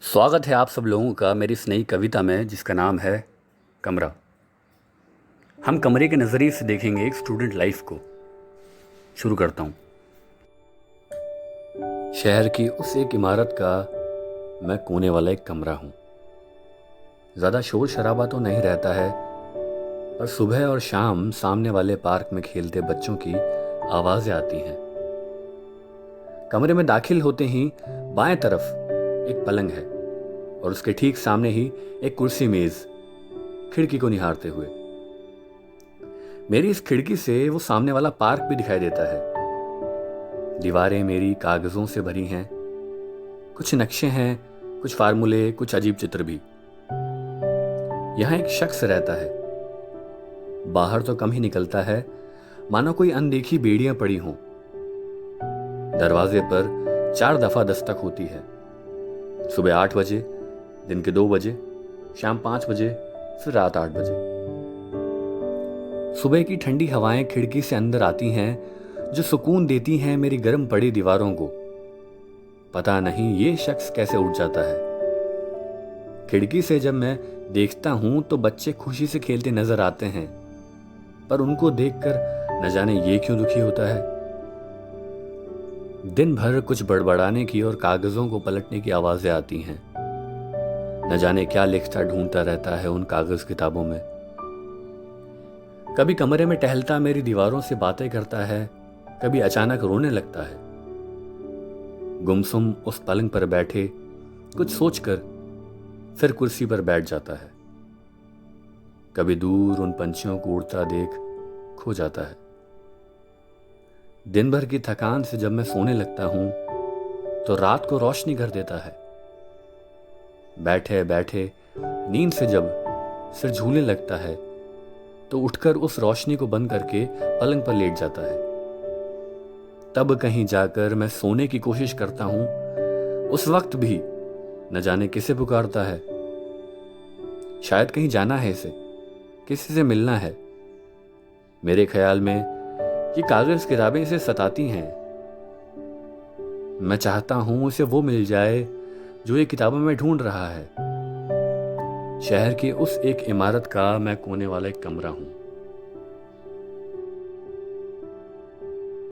स्वागत है आप सब लोगों का मेरी इस नई कविता में जिसका नाम है कमरा। हम कमरे के नज़रिए से देखेंगे एक स्टूडेंट लाइफ को। शुरू करता हूँ। शहर की उस एक इमारत का मैं कोने वाला एक कमरा हूँ। ज़्यादा शोर शराबा तो नहीं रहता है, पर सुबह और शाम सामने वाले पार्क में खेलते बच्चों की आवाज़ें आती हैं। कमरे में दाखिल होते ही बाएं तरफ एक पलंग है और उसके ठीक सामने ही एक कुर्सी मेज, खिड़की को निहारते हुए। मेरी इस खिड़की से वो सामने वाला पार्क भी दिखाई देता है। दीवारें मेरी कागजों से भरी हैं, कुछ नक्शे हैं, कुछ फार्मूले, कुछ अजीब चित्र भी। यहां एक शख्स रहता है, बाहर तो कम ही निकलता है, मानो कोई अनदेखी बेड़ियां पड़ी हों। दरवाजे पर 4 दफा दस्तक होती है, सुबह 8 बजे, दिन के 2 बजे, शाम 5 बजे, फिर रात 8 बजे। सुबह की ठंडी हवाएं खिड़की से अंदर आती हैं, जो सुकून देती हैं मेरी गर्म पड़ी दीवारों को। पता नहीं ये शख्स कैसे उठ जाता है। खिड़की से जब मैं देखता हूं तो बच्चे खुशी से खेलते नजर आते हैं, पर उनको देखकर न जाने ये क्यों दुखी होता है। दिन भर कुछ बड़बड़ाने की और कागजों को पलटने की आवाजें आती हैं। न जाने क्या लिखता ढूंढता रहता है उन कागज किताबों में। कभी कमरे में टहलता मेरी दीवारों से बातें करता है, कभी अचानक रोने लगता है। गुमसुम उस पलंग पर बैठे कुछ सोचकर फिर कुर्सी पर बैठ जाता है। कभी दूर उन पंछियों को उड़ता देख खो जाता है। दिन भर की थकान से जब मैं सोने लगता हूं तो रात को रोशनी कर देता है। बैठे बैठे नींद से जब सिर झूलने लगता है तो उठकर उस रोशनी को बंद करके पलंग पर लेट जाता है। तब कहीं जाकर मैं सोने की कोशिश करता हूं, उस वक्त भी न जाने किसे पुकारता है। शायद कहीं जाना है इसे, किसी से मिलना है। मेरे ख्याल में ये कागज किताबें इसे सताती हैं। मैं चाहता हूं उसे वो मिल जाए जो ये किताबों में ढूंढ रहा है। शहर की उस एक इमारत का मैं कोने वाला एक कमरा हूं।